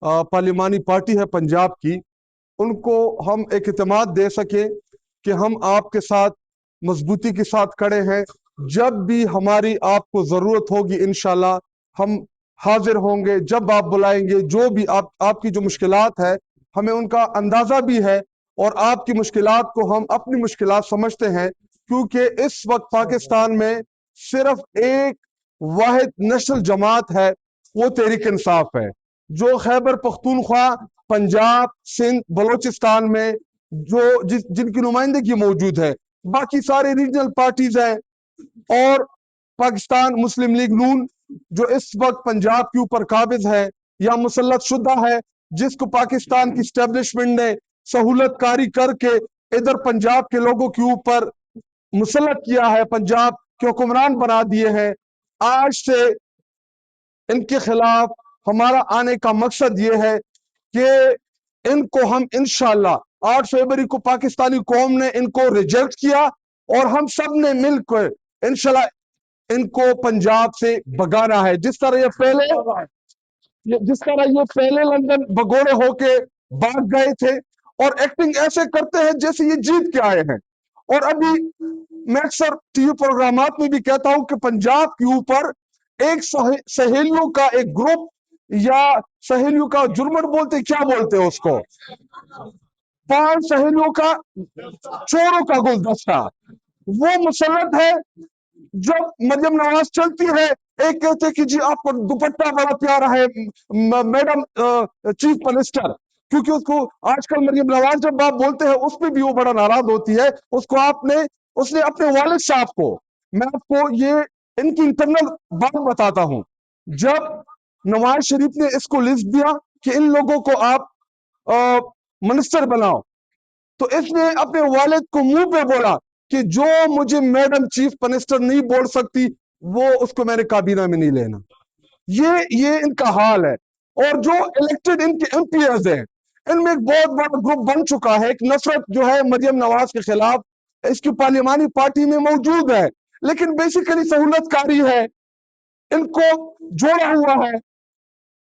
पार्लिमानी party है पंजाब की, उनको हम एक इत्मीनान दे सके कि हम आपके साथ मजबूती के साथ खड़े हैं। जब भी हमारी आपको जरूरत होगी इंशाल्लाह हम हाजिर होंगे। जब आप बुलाएंगे, जो भी आपकी जो मुश्किलात है, हमें उनका अंदाजा भी है और आपकी मुश्किलात को हम अपनी मुश्किलात समझते हैं, क्योंकि इस वक्त पाकिस्तान में सिर्फ एक वाहिद नेशनल जमात है, वो तहरीक इंसाफ है, जो खैबर पख्तूनख्वा, पंजाब, सिंध, बलोचिस्तान में जिनकी नुमाइंदगी मौजूद है। बाकी सारे रीजनल पार्टीज हैं और पाकिस्तान मुस्लिम लीग नून जो इस वक्त पंजाब के ऊपर काबिज है या मुसल्लत शुदा है, जिसको पाकिस्तान की स्टैब्लिशमेंट ने सहूलत कारी करके इधर पंजाब के लोगों के ऊपर मुसल्लत किया है, पंजाब के हुक्मरान बना दिए हैं। आज से इनके खिलाफ हमारा आने का मकसद ये है कि इनको हम इंशाल्लाह 8 फरवरी को पाकिस्तानी कौम ने इनको रिजेक्ट किया और हम सब ने मिलकर इंशाल्लाह इनको पंजाब से भगाना है। जिस तरह ये पहले लंदन भगोड़े होके भाग गए थे और एक्टिंग ऐसे करते हैं जैसे ये जीत के आए हैं। और अभी मैं अक्सर टीवी प्रोग्रामात में भी कहता हूं कि पंजाब के ऊपर एक सहेलियों का एक ग्रुप या सहेलियों का जुर्मन बोलते, क्या बोलते हैं उसको, 5 सहेलियों का, चोरों का गुलदस्ता, वो मुसल्लत है। जब मरियम नवाज चलती है, एक कहते कि जी आपको दुपट्टा बड़ा प्यारा है मैडम चीफ मिनिस्टर, क्योंकि उसको आजकल मरियम नवाज जब आप बोलते हैं उस पर भी वो बड़ा नाराज होती है। उसने अपने वालिद साहब को, मैं आपको ये इनकी इंटरनल बात बताता हूं, जब नवाज शरीफ ने इसको लिस्ट दिया कि इन लोगों को आप मिनिस्टर बनाओ, तो इसने अपने वालिद को मुंह पे बोला कि जो मुझे मैडम चीफ मिनिस्टर नहीं बोल सकती वो उसको मैंने काबीना में नहीं लेना। ये इनका हाल है। और जो इलेक्टेड इनके एमपीएस हैं, इनमें एक बहुत बड़ा ग्रुप बन चुका है। एक नफरत जो है मरियम नवाज के खिलाफ इसकी पार्लिमानी पार्टी में मौजूद है, लेकिन बेसिकली सहूलतकारी है, इनको जोड़ा हुआ है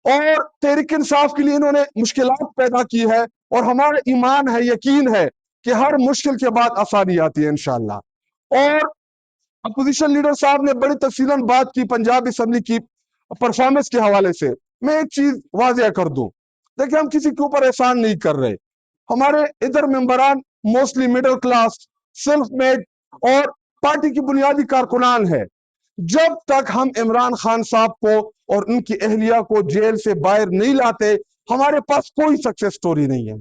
और तहरीक इंसाफ के लिए इन्होंने मुश्किलात पैदा की है। और हमारा ईमान है, यकीन है कि हर मुश्किल के बाद आसानी आती है इंशाल्लाह। और अपोजिशन लीडर साहब ने बड़ी तफसीलन बात की पंजाब असेंबली की परफॉर्मेंस के हवाले से। मैं एक चीज वाज़ेह कर दूं, देखिए हम किसी के ऊपर एहसान नहीं कर रहे। हमारे इधर मेंबरान mostly middle class, self made और पार्टी की बुनियादी कारकुनान है। जब तक हम इमरान खान साहब को और उनकी अहलिया को जेल से बाहर नहीं लाते, हमारे पास कोई सक्सेस स्टोरी नहीं है,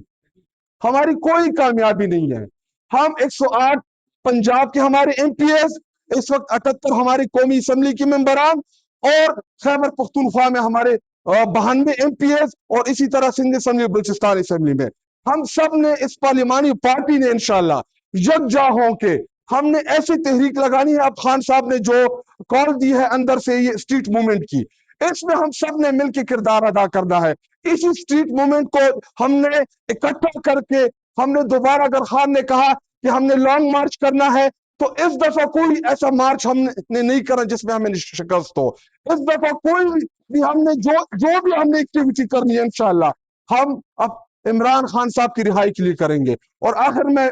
हमारी कोई कामयाबी नहीं है। हम 108 पंजाब के हमारे एमपीएस, इस वक्त 78 हमारी कौमी असेंबली के मेंबरान और खैबर पख्तूनख्वा में हमारे 92 एमपीएस और इसी तरह सिंध असेंबली, बलूचिस्तान असेंबली में हम सब ने, इस पार्लिमानी पार्टी ने इंशाल्लाह यकजा होके हमने ऐसी तहरीक लगानी है। अब खान साहब ने जो कॉल दी है अंदर से ये स्ट्रीट मूवमेंट की, इसमें हम सब ने मिलकर किरदार अदा करना है। इसी स्ट्रीट मूवमेंट को हमने इकट्ठा करके हमने दोबारा, अगर खान ने कहा कि हमने लॉन्ग मार्च करना है, तो इस दफा कोई ऐसा मार्च हमने नहीं करना जिसमें हमें शिकस्त हो। इस दफा कोई भी हमने जो भी हमने एक्टिविटी करनी है इंशाल्लाह हम अब इमरान खान साहब की रिहाई के लिए करेंगे। और आखिर में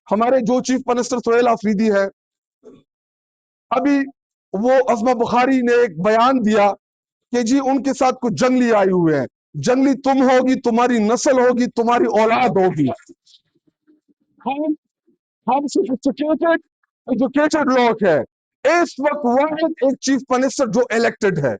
हमारे जो चीफ मिनिस्टर सोहेल आफरीदी है, अभी वो अज़मा बुखारी ने एक बयान दिया कि जी उनके साथ कुछ जंगली आए हुए हैं। जंगली तुम होगी, तुम्हारी नस्ल होगी, तुम्हारी औलाद होगी। हम सोफिस्टिकेटेड एजुकेटेड लोग हैं। इस वक्त वाहिद एक चीफ मिनिस्टर जो इलेक्टेड है,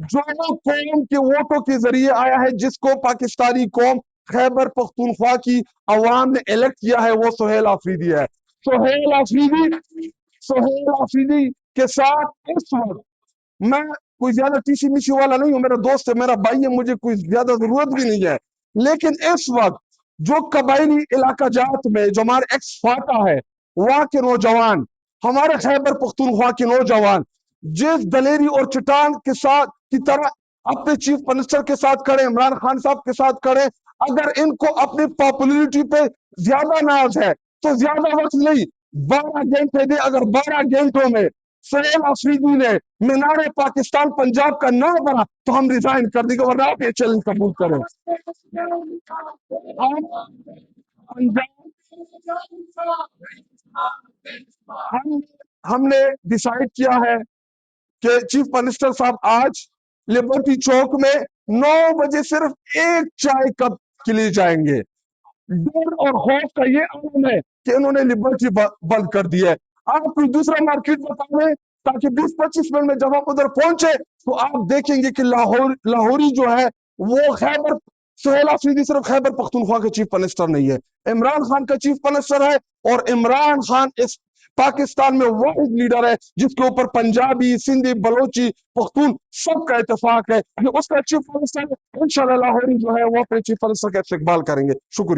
जो कौम के वोटों के जरिए आया है, जिसको पाकिस्तानी कौम खैबर पख्तूनख्वा की अवाम ने इलेक्ट किया है, वो सोहेल आफरीदी है। सोहेल आफरीदी के साथ इस वक्त मैं कोई ज्यादा टीसी मिशी वाला नहीं हूं, मेरा दोस्त है, मेरा भाई है, मुझे कोई ज्यादा जरूरत भी नहीं है। लेकिन इस वक्त जो कबायली इलाका जात में जो हमारे एक्स फाटा है, वहां के नौजवान, हमारे खैबर पख्तूनख्वा के नौजवान जिस दलेरी और चट्टान के साथ की तरह अपने चीफ मिनिस्टर के साथ खड़े, इमरान खान साहब के साथ खड़े, अगर इनको अपनी पॉपुलरिटी पे ज्यादा नाज है तो ज्यादा वक्त नहीं, 12 घंटे दे, अगर 12 घंटों में सुहेल अफरीदी ने मीनार पाकिस्तान पंजाब का नाम बना तो हम रिजाइन कर देंगे, वरना आप ये चैलेंज कबूल करें। हम हमने डिसाइड किया है कि चीफ मिनिस्टर साहब आज लिबर्टी चौक में 9 बजे सिर्फ एक चाय कप के लिए जाएंगे। डर और खौफ का ये आलम है कि इन्होंने लिबर्टी बंद कर दी है। आप कोई दूसरा मार्केट बता दें ताकि 20-25 मिनट में जब आप उधर पहुंचे तो आप देखेंगे कि लाहौरी जो है वो खैबर, सुहेल अफरीदी सिर्फ खैबर पख्तूनख्वा के चीफ मिनिस्टर नहीं है, इमरान खान का चीफ मिनिस्टर है। और इमरान खान इस पाकिस्तान में वाहिद लीडर है जिसके ऊपर पंजाबी, सिंधी, बलोची, पख्तून सबका इत्तेफाक है। उसका चीफ मिनिस्टर इंशाल्लाह लाहौरी जो है वो अपने चीफ मिनिस्टर का इस्तेकबाल करेंगे। शुक्रिया।